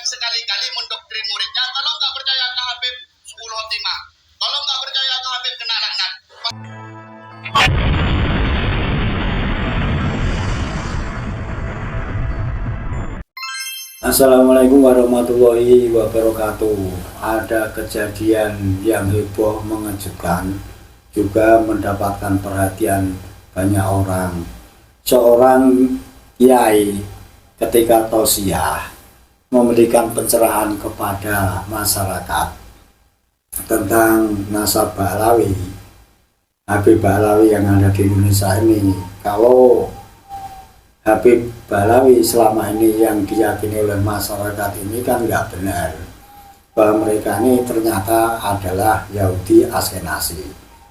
sekali-kali mendoktrin muridnya, kalau nggak percaya ke Habib 10 khotimah, kalau nggak percaya ke Habib kena laknat. Assalamualaikum warahmatullahi wabarakatuh. Ada kejadian yang heboh, mengejutkan, juga mendapatkan perhatian banyak orang. Seorang kiai ketika tausiah memberikan pencerahan kepada masyarakat tentang nasab Ba'alawi, Habib Ba'alawi yang ada di Indonesia ini. Kalau Habib Ba'alawi selama ini yang diyakini oleh masyarakat ini kan nggak benar, bahwa mereka ini ternyata adalah Yahudi Askenazi.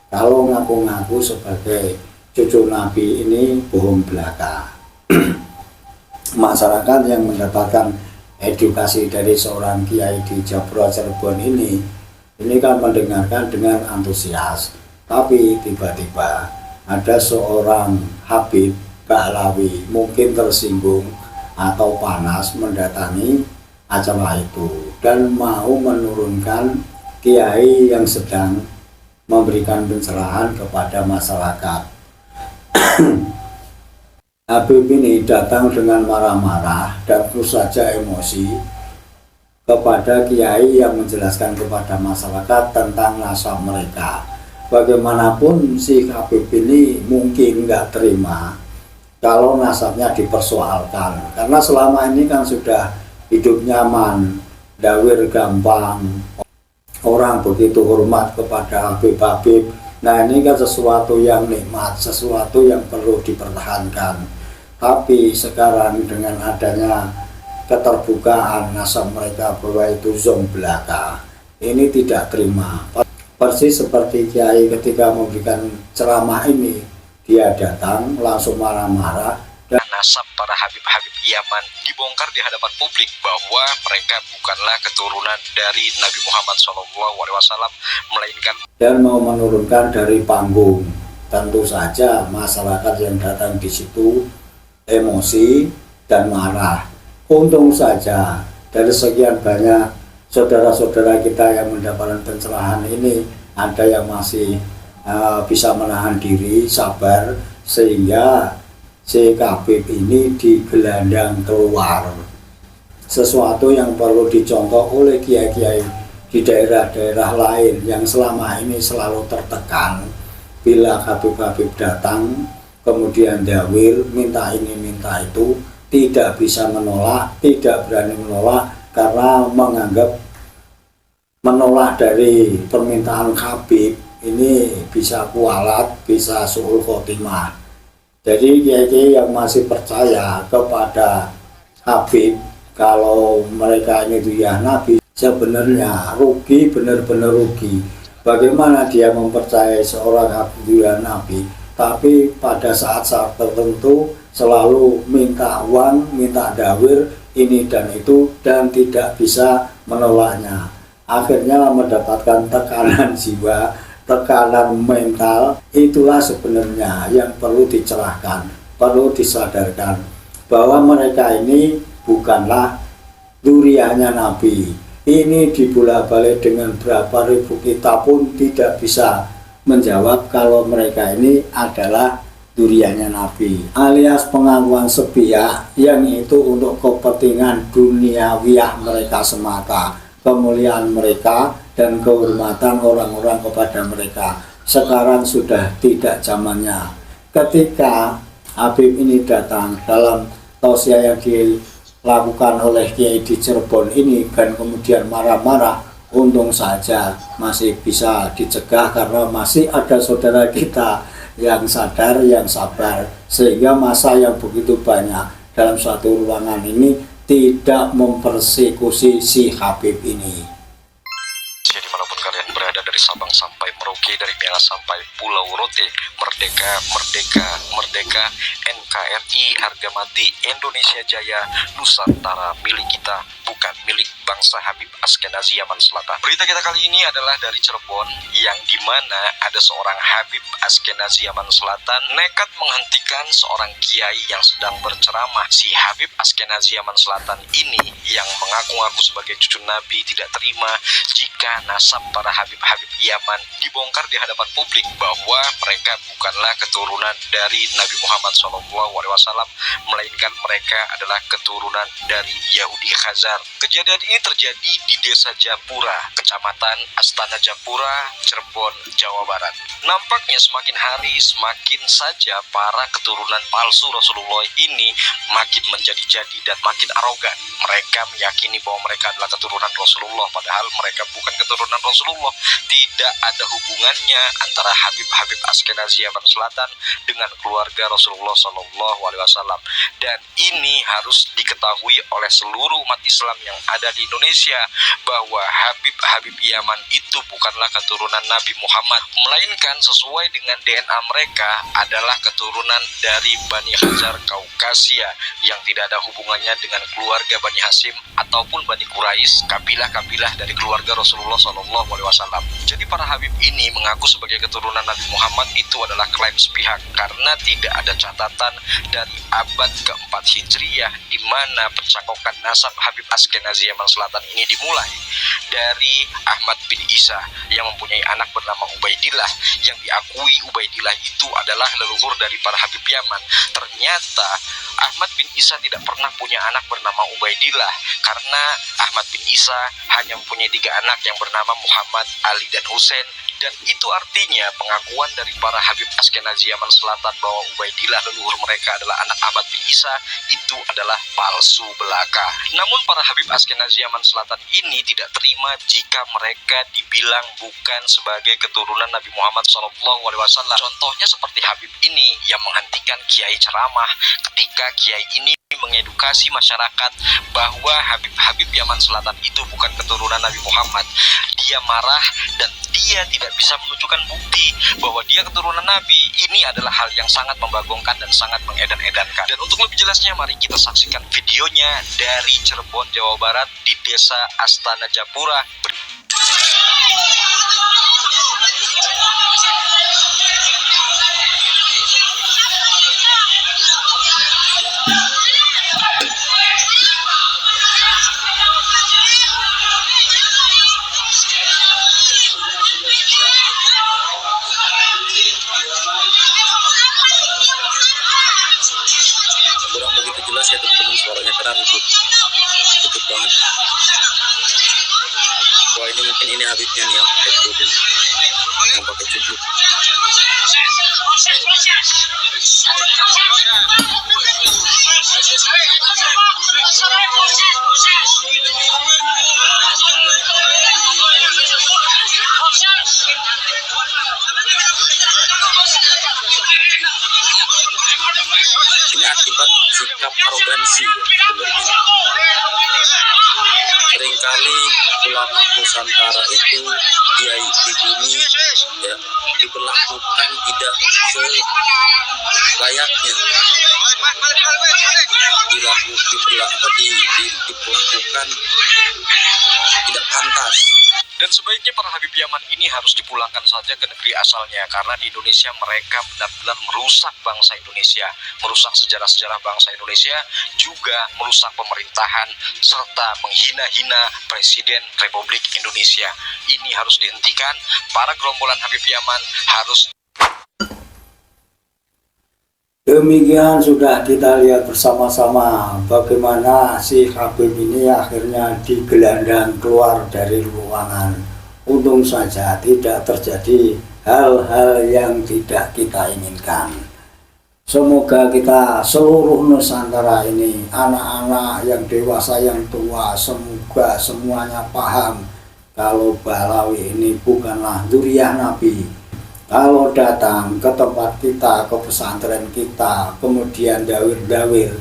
Kalau ngaku-ngaku sebagai cucu Nabi ini bohong belaka. Masyarakat yang mendapatkan edukasi dari seorang kiai di Jabra Cirebon ini kan mendengarkan dengan antusias, tapi tiba-tiba ada seorang Habib Ba'alawi mungkin tersinggung atau panas mendatangi acara itu dan mau menurunkan kiai yang sedang memberikan pencerahan kepada masyarakat. Habib ini datang dengan marah-marah dan terus saja emosi kepada kiai yang menjelaskan kepada masyarakat tentang nasab mereka. Bagaimanapun si Habib ini mungkin nggak terima kalau nasabnya dipersoalkan, karena selama ini kan sudah hidup nyaman, dawir gampang, orang begitu hormat kepada Habib-Habib. Nah, ini kan sesuatu yang nikmat, sesuatu yang perlu dipertahankan. Tapi sekarang dengan adanya keterbukaan nasab mereka bahwa itu zong belaka, ini tidak terima. Persis seperti kiai ketika memberikan ceramah ini, dia datang langsung marah-marah dan nasab para Habib-Habib Yaman dibongkar di hadapan publik bahwa mereka bukanlah keturunan dari Nabi Muhammad SAW, melainkan dan mau menurunkan dari panggung. Tentu saja masyarakat yang datang di situ emosi dan marah. Untung saja dari sekian banyak saudara-saudara kita yang mendapatkan pencerahan ini, ada yang masih bisa menahan diri, sabar, sehingga si Habib ini digelandang keluar. Sesuatu yang perlu dicontoh oleh kiai-kiai di daerah-daerah lain yang selama ini selalu tertekan bila Habib-Habib datang kemudian dawil, minta ini minta itu, tidak bisa menolak, tidak berani menolak karena menganggap menolak dari permintaan Habib ini bisa kualat, bisa su'ul khotimah. Jadi kiai yang masih percaya kepada Habib kalau mereka ini itu ya Nabi, sebenarnya rugi, benar-benar rugi. Bagaimana dia mempercayai seorang Habib ya Nabi, tapi pada saat-saat tertentu selalu minta uang, minta dawir, ini dan itu, dan tidak bisa menolaknya. Akhirnya mendapatkan tekanan jiwa, tekanan mental. Itulah sebenarnya yang perlu dicerahkan, perlu disadarkan bahwa mereka ini bukanlah duriannya Nabi. Ini dibolak-balik dengan berapa ribu kita pun tidak bisa menjawab kalau mereka ini adalah duriannya Nabi, alias pengakuan sepihak yang itu untuk kepentingan duniawiah mereka semata, kemuliaan mereka dan kehormatan orang-orang kepada mereka. Sekarang sudah tidak zamannya. Ketika Habib ini datang dalam tausiah yang dilakukan oleh kiai di Cirebon ini dan kemudian marah-marah, untung saja masih bisa dicegah karena masih ada saudara kita yang sadar, yang sabar, sehingga masa yang begitu banyak dalam suatu ruangan ini tidak mempersekusi si Habib ini. Dimanapun kalian berada, dari Sabang sampai Merauke, dari Miangas sampai Pulau Rote, merdeka, merdeka, merdeka. NKRI harga mati, Indonesia Jaya, Nusantara milik kita. bukan milik bangsa Habib Askenazi Yaman Selatan. Berita kita kali ini adalah dari Cirebon, yang dimana ada seorang Habib Askenazi Yaman Selatan nekat menghentikan seorang kiai yang sedang berceramah. Si Habib Askenazi Yaman Selatan ini yang mengaku-ngaku sebagai cucu Nabi tidak terima jika nasab para Habib-Habib Yaman dibongkar di hadapan publik bahwa mereka bukanlah keturunan dari Nabi Muhammad SAW, melainkan mereka adalah keturunan dari Yahudi Khazar. Kejadian ini terjadi di Desa Japura, Kecamatan Astana Japura, Cirebon, Jawa Barat. Nampaknya semakin hari semakin saja para keturunan palsu Rasulullah ini makin menjadi-jadi dan makin arogan. Mereka meyakini bahwa mereka adalah keturunan Rasulullah, padahal mereka bukan keturunan Rasulullah. Tidak ada hubungannya antara Habib-Habib Askenazi Yaman Selatan dengan keluarga Rasulullah SAW. Dan ini harus diketahui oleh seluruh umat Islam yang ada di Indonesia bahwa Habib-Habib Yaman itu bukanlah keturunan Nabi Muhammad, melainkan sesuai dengan DNA mereka adalah keturunan dari Bani Khazar Kaukasia yang tidak ada hubungannya dengan keluarga Bani Hasim ataupun Bani Quraisy, kabilah-kabilah dari keluarga Rasulullah SAW. Jadi para Habib ini mengaku sebagai keturunan Nabi Muhammad itu adalah klaim sepihak karena tidak ada catatan dari abad keempat Hijriyah di mana pencakokan nasab Habib Askenazi Yaman Selatan ini dimulai dari Ahmad bin Isa yang mempunyai anak bernama Ubaidillah, yang diakui Ubaidillah itu adalah leluhur dari para Habib Yaman. Ternyata Ahmad bin Isa tidak pernah punya anak bernama Ubaidillah karena Ahmad bin Isa hanya mempunyai 3 anak yang bernama Muhammad, Ali, dan Husain. Dan itu artinya pengakuan dari para Habib Askenazi Yaman Selatan bahwa Ubaidillah leluhur mereka adalah anak Ahmad bin Isa itu adalah palsu belaka. Namun para Habib Askenazi Yaman Selatan ini tidak terima jika mereka dibilang bukan sebagai keturunan Nabi Muhammad SAW. Contohnya seperti Habib ini yang menghentikan kiai ceramah ketika kiai ini mengedukasi masyarakat bahwa Habib-Habib Yaman Selatan itu bukan keturunan Nabi Muhammad. Dia marah dan dia tidak bisa menunjukkan bukti bahwa dia keturunan Nabi. Ini adalah hal yang sangat membagongkan dan sangat mengedan-edankan. Dan untuk lebih jelasnya mari kita saksikan videonya dari Cirebon, Jawa Barat di Desa Astana Japura. Kurang begitu jelas ya teman-teman, suaranya karena ribut banget. Wah, ini mungkin ini Habibnya nih yang pakai kerudung, yang pakai cupluk. Ini akibat sikap arogansi ya, sebenarnya. Seringkali ulama Nusantara itu kiai ini ya diperlakukan tidak selayaknya, diperlakukan tidak pantas. Dan sebaiknya para Habib Yaman ini harus dipulangkan saja ke negeri asalnya, karena di Indonesia mereka benar-benar merusak bangsa Indonesia, merusak sejarah-sejarah bangsa Indonesia, juga merusak pemerintahan, serta menghina-hina Presiden Republik Indonesia. Ini harus dihentikan. Para gerombolan Habib Yaman harus. Demikian sudah kita lihat bersama-sama bagaimana si Habib ini akhirnya digelandang keluar dari ruangan. Untung saja tidak terjadi hal-hal yang tidak kita inginkan. Semoga kita seluruh Nusantara ini, anak-anak yang dewasa yang tua, semoga semuanya paham kalau Balawi ini bukanlah dzurriyyah Nabi. Kalau datang ke tempat kita, ke pesantren kita, kemudian dawir-dawir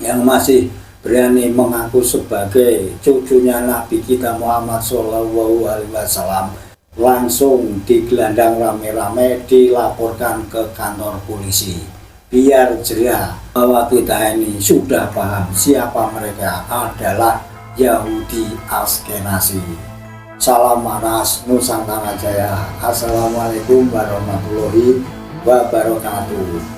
yang masih berani mengaku sebagai cucunya Nabi kita Muhammad SAW, langsung digelandang rame-rame, dilaporkan ke kantor polisi. Biar jelas bahwa kita ini sudah paham siapa mereka adalah Yahudi Askenazi. Salam Waras Nusantara Jaya. Assalamualaikum warahmatullahi wabarakatuh.